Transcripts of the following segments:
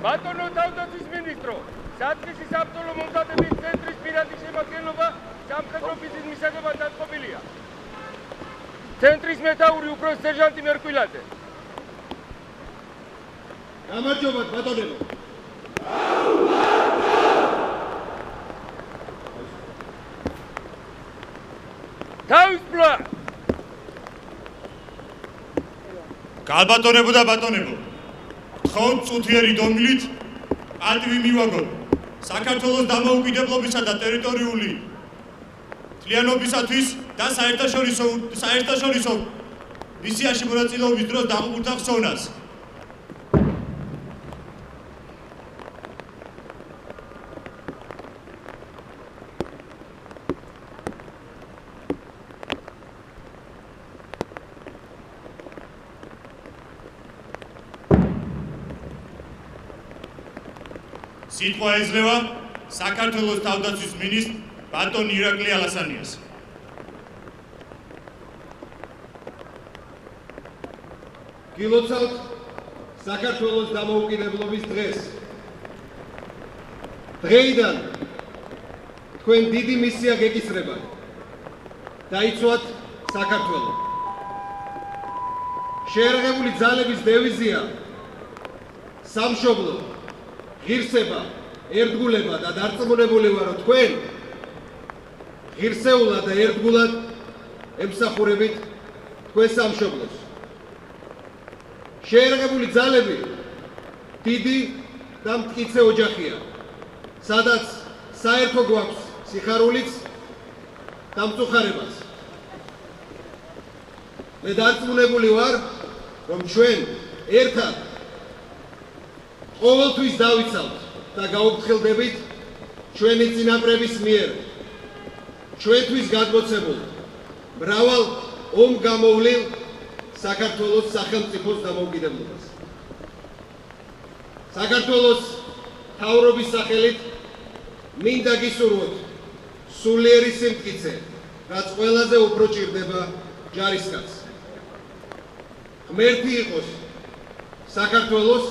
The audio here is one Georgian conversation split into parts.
ბატონო თავდაცვის მინისტრო, საწყისი საბრძოლო მომზადების ცენტრის პირადი შემადგენლობა სამხედრო ბიზნესის მისაღებად დაწყობილია. ცენტრის მეთაური უფროს სერჟანტი მერკვილაძე. გამარჯობათ ბატონებო. თავისუფლა. გალბატონებო და ბატონებო, გთხოვთ წუთიერი დომილით პატივი მივაგოთ საქართველოს დამოუკიდებლობისა და ტერიტორიული მთლიანობისათვის და საერთაშორისო მისიაში მონაწილეობის დროს დაღუპულთა ხსოვნას. სიტყვა ეძლევა საქართველოს თავდაცვის მინისტრ ბატონ ირაკლი ალასანიას. გილოცავთ საქართველოს დამოუკიდებლობის დღეს. დღეიდან თქვენ დიდი მისია გეკისრება. დაიცვათ საქართველო. შეერაღებული ძალების დევიზია სამშობლო, ღირსება, ერთგულება და დარწმუნებული ვარო თქვენ ღირსეულად და ერთგულად ემსახურებით თქვენ სამშობლოს. შეერაღებული ძალები დიდი და მტკიცე ოჯახია, სადაც საერთო გვაქვს სიხარულიც და მწუხარებას. მე დარწმუნებული ვარ, რომ ჩვენ ერთად ყოველთვის დავიცავთ და გავუფრთხილდებით ჩვენი წინაპრების მიერ ჩვენთვის გადმოცემულ მრავალ ომგამოვლილ საქართველოს სახელმწიფოს დამოუკიდებლობას. საქართველოს მთავრობის სახელით მინდა გისურვოთ სულიერი სიმტკიცე, რაც ყველაზე უფრო ჭირდება ჯარისკაცს. ღმერთი იყოს საქართველოს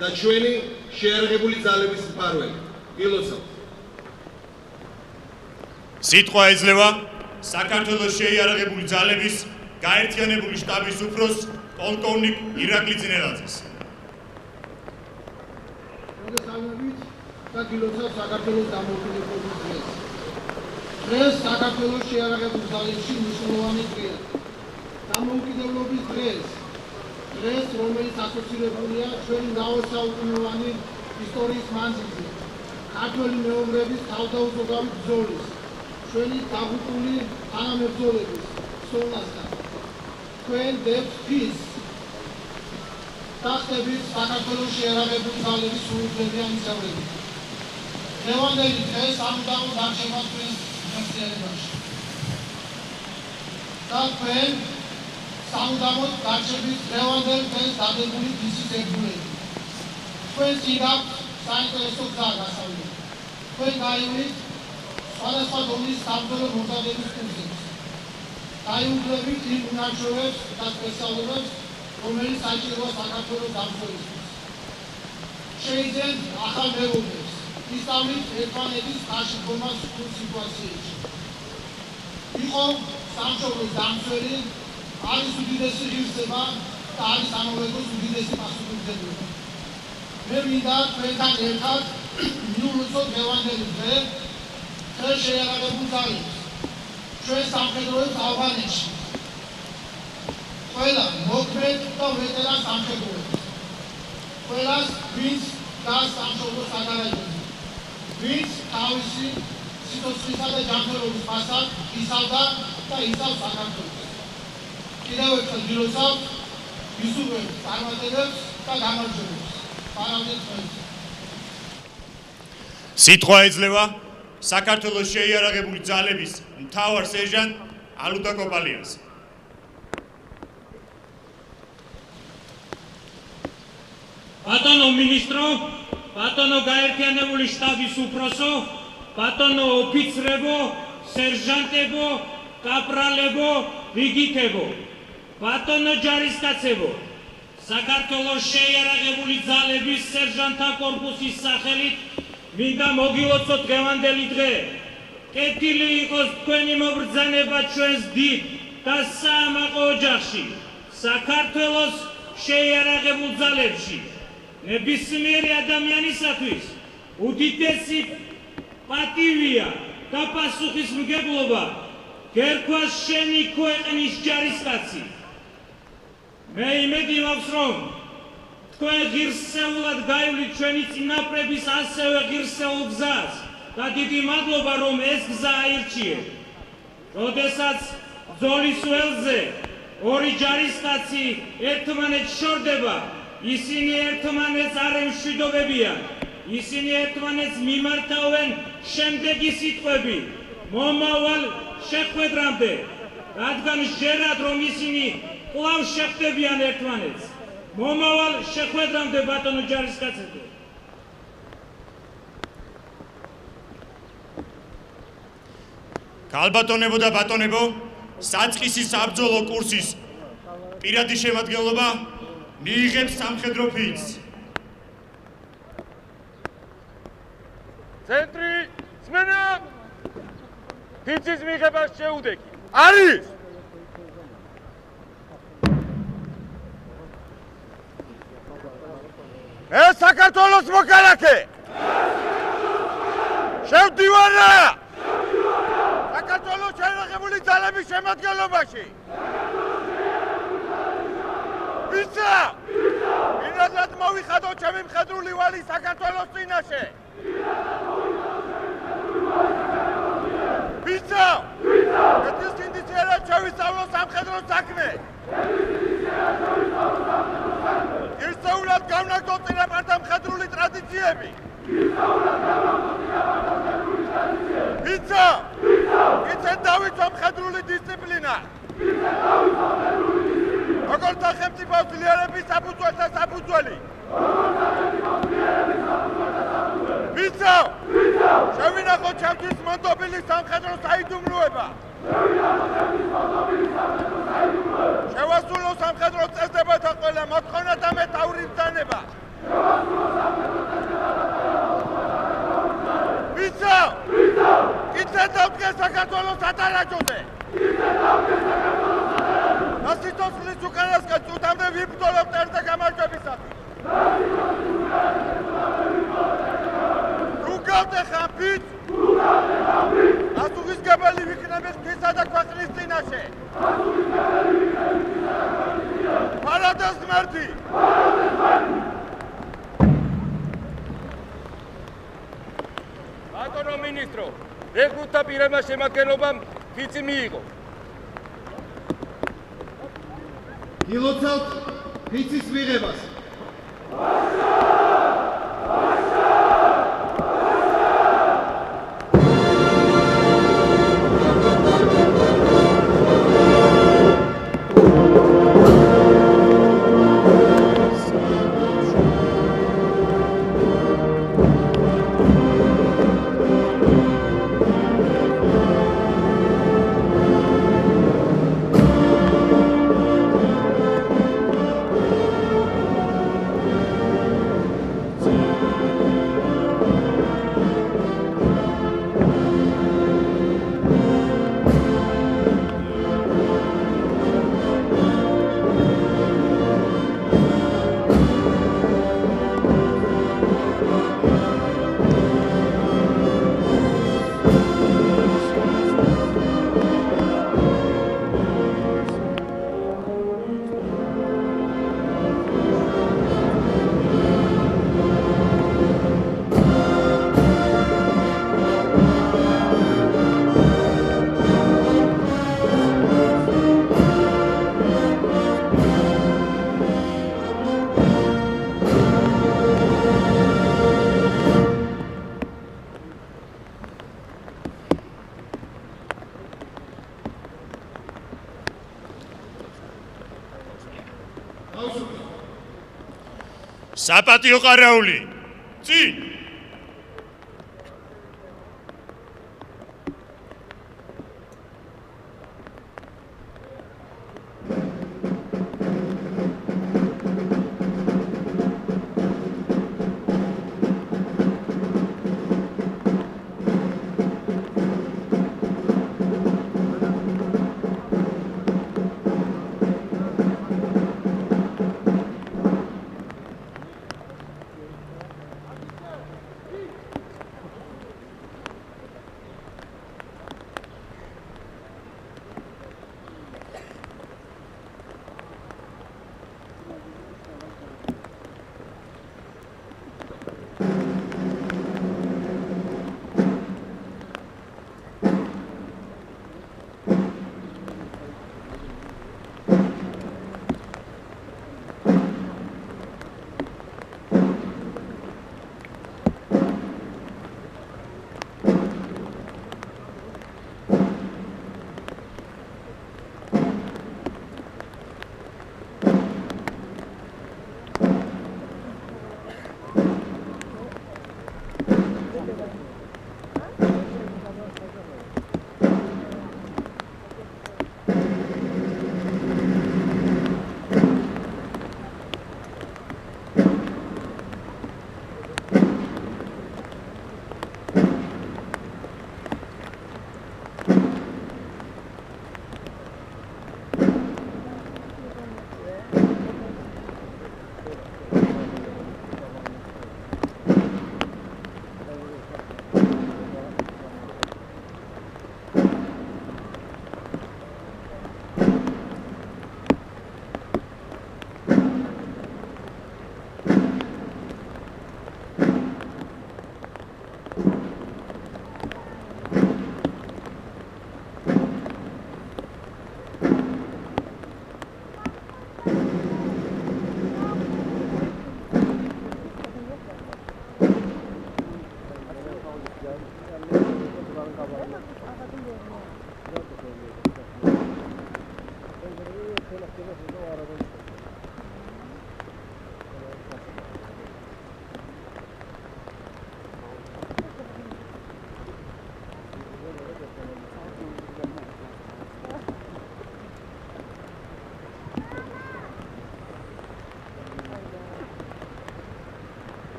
და ჩვენი შეერაღებული ძალების მფარველი. გილოცავთ. სიტყვა ეძლევა საქართველოს შეიარაღებული ძალების გაერთიანებული შტაბის უფროს პოლკოვნიკ ირაკლი ძინელაძეს. მოგესალმებით და გილოცავთ საქართველოს დამოუკიდებლობის დღეს. დღეს საქართველოს შეიარაღებული ძალებში მნიშვნელოვანი დღეა. დამოუკიდებლობის დღეს, რომელიც ასოცირებულია ჩვენი მრავალსაუკუნოვანი ისტორიის მანძილზე, ქართველი მეომრების თავდაუზოგავი ბრძოლის, ჩვენი დაღუპული თანამებრძოლების ხსოვნასთან. თქვენ დებთ ფის და ხდებით საქართველოს შეიარაღებული ძალების სრულუფლებიან მისაღებად. დღევანდელი დღე სამუდამოდ არჩევა თქვენს ხასიათებაში. და თქვენ სამუდამოდ გარჩევით დღევანდელ დღეს დადებული ფისის ერთგულებით. თქვენ წინააღმდეგ საინტერესო გზა გასავლით. თქვენ გაივლით სხვადასხვა დონის საბრძოლო მომზადების კურსებს. დაიუღებლებით იმ უნარჩვევებს და სპეციალობებს, რომელიც საჭიროა საქართველოს დამცველისთვის. შეიძენთ ახალ მეგობრებს, ისწავლით ერთმანეთის ხარში დგომას სრულ სიტუაციებში. იყო სამშობლოს დამცველი, არის უდიდესი ღირსება და არის ამავდროულად უდიდესი პასუხისმგებლობა. მე მინდა თქვენთან ერთად მივუწოდოთ დღევანდელი დღე შეიარაღებულ ძალებს, ჩვენ სამხედროებს ავღანეთში, ყველა მოქმედ და ვეტერან სამხედროებს, ყველას, ვინც დგას სამშობლოს საგარეჯოზე, ვინც თავისი სიცოცხლისა და ჯანმრთელობის ფასად იცავდა და იცავს საქართველოს. კიდევ ერთხელ გილოცავთ, ვისურვებთ წარმატებებს და გამარჯვებებს. პარავდეთ თქვენს. სიტყვა ეძლევა საქართველოს შეიარაღებული ძალების მთავარ სერჟანტ ალუტა კოპალიას. ბატონო მინისტრო, ბატონო გაერთიანებული შტაბის უფროსო, ბატონო ოფიცრებო, სერჟანტებო, კაპრალებო, რიგითებო, ბატონო ჯარისკაცებო, საქართველოს შეიარაღებული ძალების სერჟანტთა კორპუსის სახელით მინდა მოგილოცოთ დღევანდელი დღე. კეთილი იყოს თქვენი მობრძანება ჩვენს დიდ და საამაყო ოჯახში, საქართველოს შეიარაღებულ ძალებში. ნებისმიერი ადამიანისათვის უდიდესი პატივია და პასუხისმგებლობა გერქვას შენი ქვეყნის ჯარისკაცი. მე იმედი მაქვს, რომ თქვენ ღირსეულად გაივლით ჩვენი წინაპრების ასევე ღირსეულ გზას და დიდი მადლობა, რომ ეს გზა აირჩიეთ. როდესაც ბრძოლის ველზე ორი ჯარისკაცი ერთმანეთს შორდება, ისინი ერთმანეთს არ ემშვიდობებიან, ისინი ერთმანეთს მიმართავენ შემდეგი სიტყვები მომავალ შეხვედრამდე, რადგან ჟერად რომ ისინი კვლავ შეხვდებიან ერთმანეთს. მომავალ შეხვედრამდე ბატონო ჯარისკაცებო. ქალბატონებო და ბატონებო, საწყისი საბრძოლო კურსის პირადი შემადგენლობა მიიღებს სამხედრო ფიცს. ცენტრი სმენა ფიცის მიღებას შეუდექი. არის ეს საქართველოს მოქალაქე შევდივარა საქართველოს შეიარაღებული ძალების შემადგენლობაში. ვიცა ინადად მოვიხადო ჩემი მხედრული ვალი საქართველოს წინაშე. ვიცა ეს ინდიციერა შევისწავლო სამხედრო საქმე. ერთეულად გავნაგდო წინაპართა მხედრული ტრადიციები. ვიცა იცით დავიცვა მხედრული დისციპლინა. როგორც სახელმწიფო ძლიერების საფუძველთა საფუძველი. ვიცა შევინახოთ ჩემთვის მონდობილი სამხედრო საიდუმლოება. შევასრულო სამხედრო წესდებათა ყველა მოთხოვნა და მეთაურის ბრძანება. ვიცა იცით დავდგე საქართველოს სატარაჯოზე. ასიტოსლის უკანასკნელ წუთამდე ვიბრძოლობ ერთა გამარჯვებისათვის. თუ გავდეხა ფიც, პასუხისმგებელი ვიქნები ღვთისა და ქვეყნის წინაშე. პარადეს ღმერთი. ბატონო მინისტრო, რეკრუტთა პირებმა შემადგენლობამ ფიცი მიიღო. გილოცავთ ფიცის მიღებას. საპატიო ყარაული, წინ!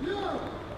Yeah.